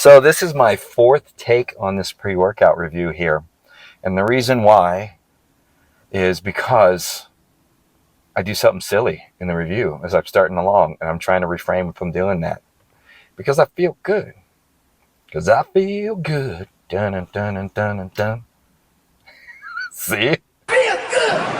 So this is my fourth take on this pre-workout review here. And the reason why is because I do something silly in the review as I'm starting along, and I'm trying to refrain from doing that. Because I feel good. Because I feel good. Dun dun dun dun dun dun. See? Feel good!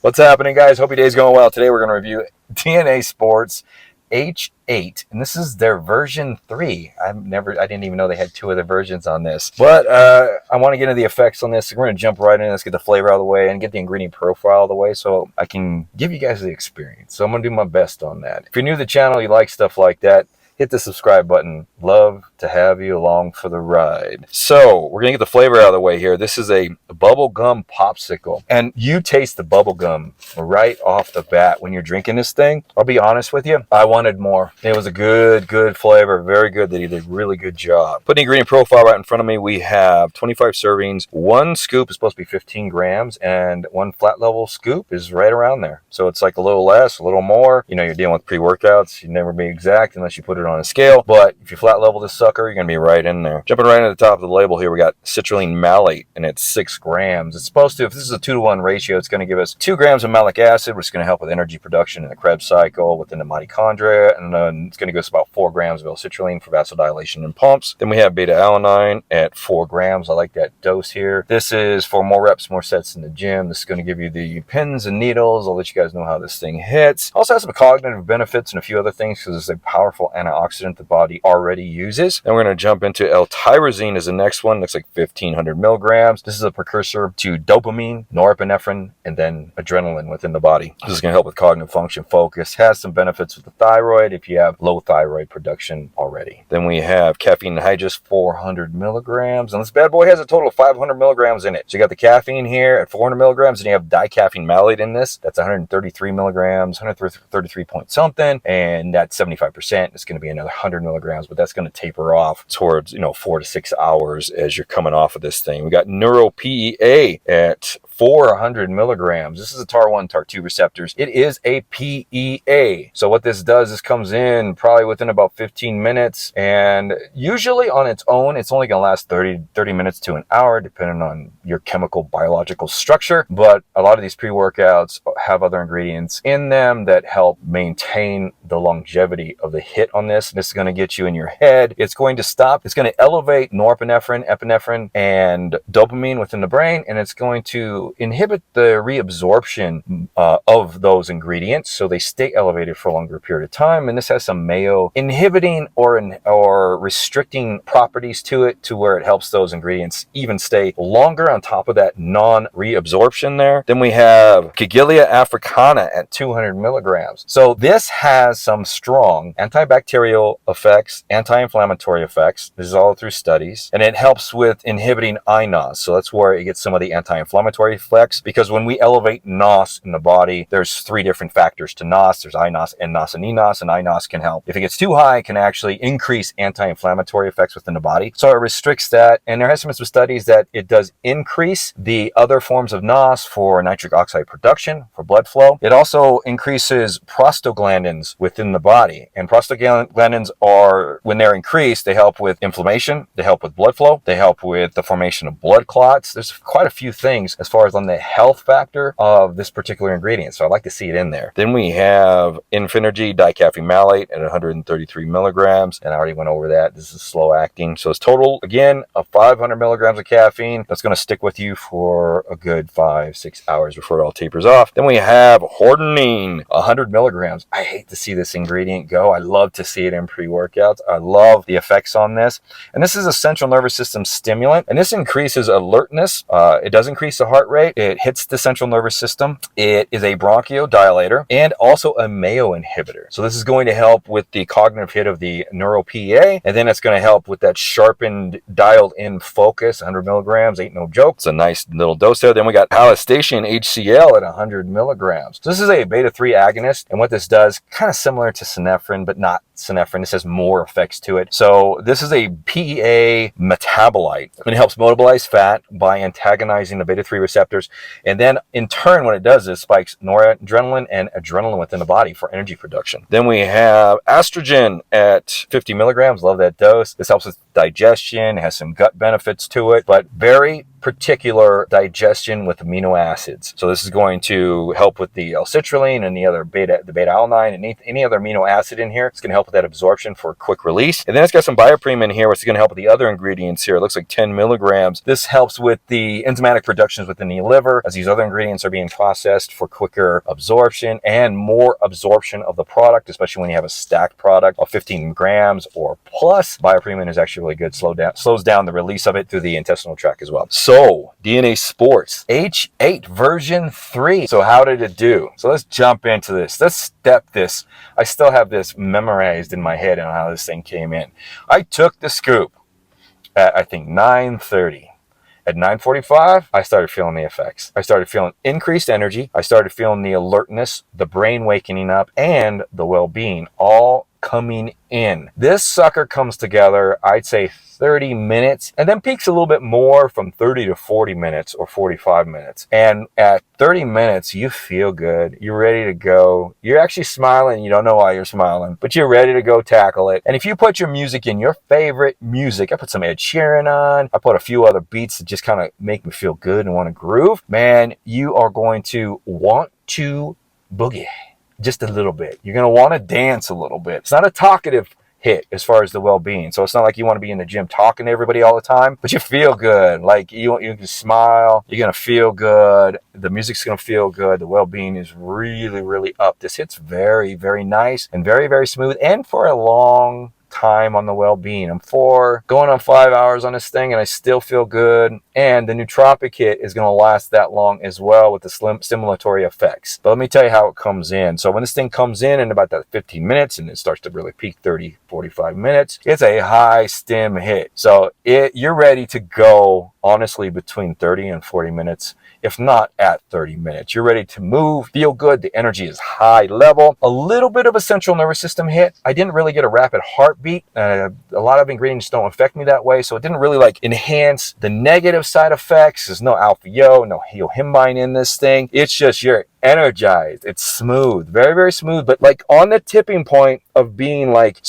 What's happening, guys? Hope your day's going well. Today we're going to review DNA Sports H8, and this is their version 3. I didn't even know they had 2 other versions on this. But I want to get into the effects on this. We're going to jump right in. Let's get the flavor out of the way and get the ingredient profile out of the way so I can give you guys the experience. So I'm going to do my best on that. If you're new to the channel, you like stuff like that, hit the subscribe button. Love to have you along for the ride. So we're gonna get the flavor out of the way here. This is a bubblegum popsicle, and you taste the bubblegum right off the bat when you're drinking this thing. I'll be honest with you, I wanted more. It was a good flavor, very good. They did a really good job. Put the ingredient profile right in front of me. We have 25 servings. 1 scoop is supposed to be 15 grams, and 1 flat level scoop is right around there. So it's like a little less, a little more. You know, you're dealing with pre-workouts. You never be exact unless you put it on a scale, but if you flat level this sucker, you're gonna be right in there. Jumping right into the top of the label here, we got citrulline malate, and it's 6 grams. It's supposed to, if this is a 2-to-1 ratio, it's gonna give us 2 grams of malic acid, which is gonna help with energy production in the Krebs cycle within the mitochondria, and then it's gonna give us about 4 grams of L-citrulline for vasodilation and pumps. Then we have beta-alanine at 4 grams. I like that dose here. This is for more reps, more sets in the gym. This is gonna give you the pins and needles. I'll let you guys know how this thing hits. Also has some cognitive benefits and a few other things because it's a powerful antioxidant the body already uses. Then we're going to jump into L-tyrosine as the next one. Looks like 1,500 milligrams. This is a precursor to dopamine, norepinephrine, and then adrenaline within the body. This is going to help with cognitive function, focus. Has some benefits with the thyroid if you have low thyroid production already. Then we have caffeine anhydrous, 400 milligrams. And this bad boy has a total of 500 milligrams in it. So you got the caffeine here at 400 milligrams, and you have dicaffeine malate in this. That's 133 milligrams, 133 point something, and that's 75%. It's going to be another 100 milligrams, but that's going to taper off towards 4 to 6 hours as you're coming off of this thing. We got NeuroPEA at 400 milligrams. This is a TAR1, TAR2 receptors. It is a PEA. So what this does is comes in probably within about 15 minutes, and usually on its own, it's only going to last 30 minutes to an hour, depending on your chemical biological structure. But a lot of these pre-workouts have other ingredients in them that help maintain the longevity of the hit on this. This is going to get you in your head. It's going to stop. It's going to elevate norepinephrine, epinephrine, and dopamine within the brain, and it's going to inhibit the reabsorption of those ingredients, so they stay elevated for a longer period of time. And this has some mayo inhibiting or restricting properties to it, to where it helps those ingredients even stay longer on top of that non-reabsorption there. Then we have Gigelia africana at 200 milligrams. So this has some strong antibacterial effects, anti-inflammatory effects. This is all through studies, and it helps with inhibiting iNOS. So that's where it gets some of the anti-inflammatory effects, because when we elevate NOS in the body, there's 3 different factors to NOS. There's iNOS, nNOS, and eNOS, and iNOS can help. If it gets too high, it can actually increase anti-inflammatory effects within the body. So it restricts that, and there has been some studies that it does increase the other forms of NOS for nitric oxide production, for blood flow. It also increases prostaglandins within the body, and prostaglandins are, when they're increased, they help with inflammation, they help with blood flow, they help with the formation of blood clots. There's quite a few things as far as on the health factor of this particular ingredient, so I like to see it in there. Then we have Infinergy dicaffeine malate at 133 milligrams, and I already went over that. This is slow acting, so it's total again of 500 milligrams of caffeine. That's going to stick with you for a good 5-6 hours before it all tapers off. Then we have hordenine, 100 milligrams. I hate to see this ingredient go. I love to see it in pre-workouts. I love the effects on this, and this is a central nervous system stimulant, and this increases alertness. It does increase the heart rate. It hits the central nervous system. It is a bronchodilator and also a mayo inhibitor. So this is going to help with the cognitive hit of the NeuroPEA, and then it's going to help with that sharpened, dialed in focus. 100 milligrams ain't no joke. It's a nice little dose there. Then we got Allostatin HCl at 100 milligrams. So this is a beta-3 agonist, and what this does, kind of similar to synephrine, but not synephrine. This has more effects to it. So this is a PEA metabolite, and it helps mobilize fat by antagonizing the beta-3 receptor receptors. And then in turn, what it does is spikes noradrenaline and adrenaline within the body for energy production. Then we have estrogen at 50 milligrams. Love that dose. This helps with digestion, has some gut benefits to it, but very particular digestion with amino acids. So this is going to help with the L-citrulline and the beta-alanine and any other amino acid in here. It's going to help with that absorption for a quick release. And then it's got some biopreme in here, which is going to help with the other ingredients here. It looks like 10 milligrams. This helps with the enzymatic productions within the liver as these other ingredients are being processed for quicker absorption and more absorption of the product, especially when you have a stacked product of 15 grams or plus. Biopreme is actually really good. Slows down the release of it through the intestinal tract as well. So, DNA Sports H8 version 3. So how did it do? So let's jump into this. Let's step this. I still have this memorized in my head on how this thing came in. I took the scoop at, I think, 9:30. At 9:45, I started feeling the effects. I started feeling increased energy. I started feeling the alertness, the brain wakening up, and the well-being all coming in. This sucker comes together, I'd say 30 minutes, and then peaks a little bit more from 30 to 40 minutes or 45 minutes. And at 30 minutes, you feel good. You're ready to go. You're actually smiling. You don't know why you're smiling, but you're ready to go tackle it. And if you put your music in, your favorite music, I put some Ed Sheeran on, I put a few other beats that just kind of make me feel good and want to groove, man, you are going to want to boogie just a little bit. You're going to want to dance a little bit. It's not a talkative hit as far as the well-being. So it's not like you want to be in the gym talking to everybody all the time, but you feel good. Like you can smile. You're going to feel good. The music's going to feel good. The well-being is really, really up. This hit's very, very nice and very, very smooth. And for a long time on the well-being. I'm going on 5 hours on this thing and I still feel good. And the nootropic hit is going to last that long as well with the stimulatory effects. But let me tell you how it comes in. So when this thing comes in about that 15 minutes and it starts to really peak 30, 45 minutes, it's a high stim hit. So you're ready to go honestly between 30 and 40 minutes. If not at 30 minutes, you're ready to move, feel good. The energy is high level. A little bit of a central nervous system hit. I didn't really get a rapid heartbeat. A lot of ingredients don't affect me that way. So it didn't really like enhance the negative side effects. There's no alpha-yo, no yohimbine in this thing. It's just you're energized. It's smooth, very, very smooth, but like on the tipping point of being like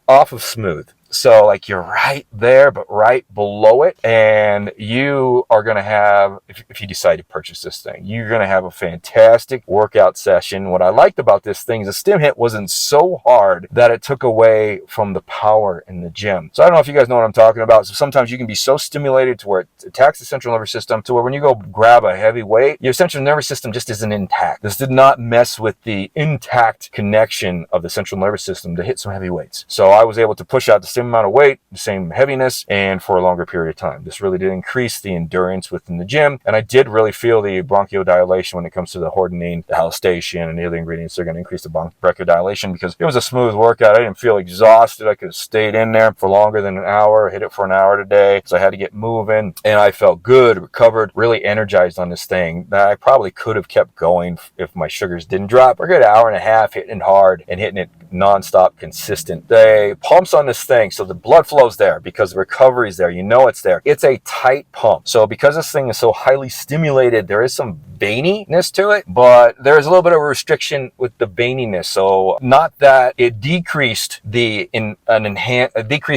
off of smooth. So like you're right there, but right below it. And you are going to have, if you decide to purchase this thing, you're going to have a fantastic workout session. What I liked about this thing is the stim hit wasn't so hard that it took away from the power in the gym. So I don't know if you guys know what I'm talking about. So sometimes you can be so stimulated to where it attacks the central nervous system to where when you go grab a heavy weight, your central nervous system just isn't intact. This did not mess with the intact connection of the central nervous system to hit some heavy weights. So I was able to push out the stim amount of weight, the same heaviness, and for a longer period of time. This really did increase the endurance within the gym, and I did really feel the bronchodilation when it comes to the hordenine, the halostation, and the other ingredients. They're going to increase the bronchodilation because it was a smooth workout. I didn't feel exhausted. I could have stayed in there for longer than an hour. I hit it for an hour today, so I had to get moving, and I felt good, recovered, really energized on this thing. That I probably could have kept going if my sugars didn't drop. We're good hour and a half hitting it hard and hitting it nonstop, consistent. The pumps on this thing, so the blood flow's there because the recovery's there. You know it's there. It's a tight pump. So because this thing is so highly stimulated, there is some veininess to it, but there's a little bit of a restriction with the veininess. So not that it decreased decreased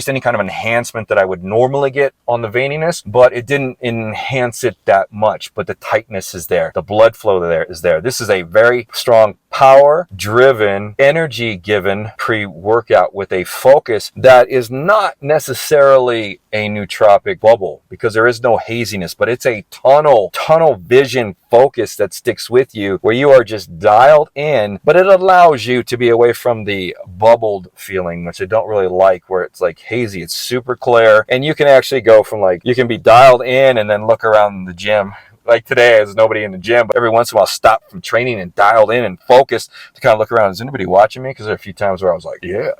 any kind of enhancement that I would normally get on the veininess, but it didn't enhance it that much. But the tightness is there. The blood flow there is there. This is a very strong, power-driven, energy-given pre-workout with a focus that is not necessarily a nootropic bubble because there is no haziness, but it's a tunnel vision focus that sticks with you where you are just dialed in, but it allows you to be away from the bubbled feeling, which I don't really like, where it's like hazy. It's super clear, and you can actually go from like, you can be dialed in and then look around the gym. Like today, there's nobody in the gym, but every once in a while, stop from training and dialed in and focused to kind of look around. Is anybody watching me? Because there are a few times where I was like, yeah,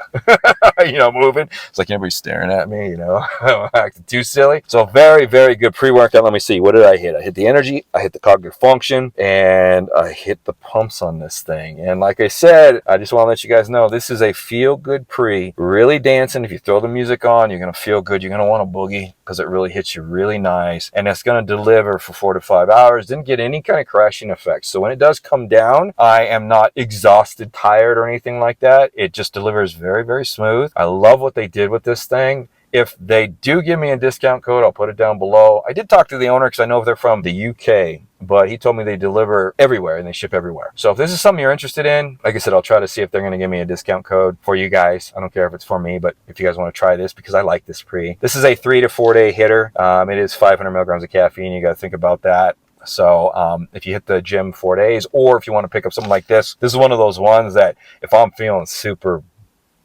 moving. It's like everybody's staring at me, I'm acting too silly. So very, very good pre-workout. Let me see. What did I hit? I hit the energy, I hit the cognitive function, and I hit the pumps on this thing. And like I said, I just want to let you guys know, this is a feel-good pre. Really dancing. If you throw the music on, you're going to feel good. You're going to want to boogie. because it really hits you really nice, and it's going to deliver for 4 to 5 hours. Didn't get any kind of crashing effects. So when it does come down, I am not exhausted, tired, or anything like that. It just delivers very, very smooth. I love what they did with this thing. If they do give me a discount code, I'll put it down below. I did talk to the owner because I know they're from the UK, but he told me they deliver everywhere and they ship everywhere. So if this is something you're interested in, like I said, I'll try to see if they're going to give me a discount code for you guys. I don't care if it's for me, but if you guys want to try this, because I like this pre. This is a 3 to 4 day hitter. It is 500 milligrams of caffeine. You got to think about that. So if you hit the gym 4 days, or if you want to pick up something like this is one of those ones that if I'm feeling super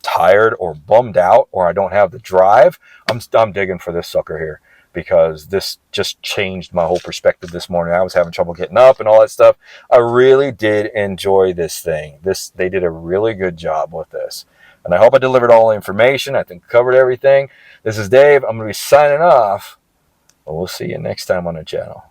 tired or bummed out, or I don't have the drive, I'm digging for this sucker here, because this just changed my whole perspective this morning. I was having trouble getting up and all that stuff. I really did enjoy this thing. They did a really good job with this, and I hope I delivered all the information. I think covered everything. This is Dave. I'm going to be signing off, and we'll see you next time on the channel.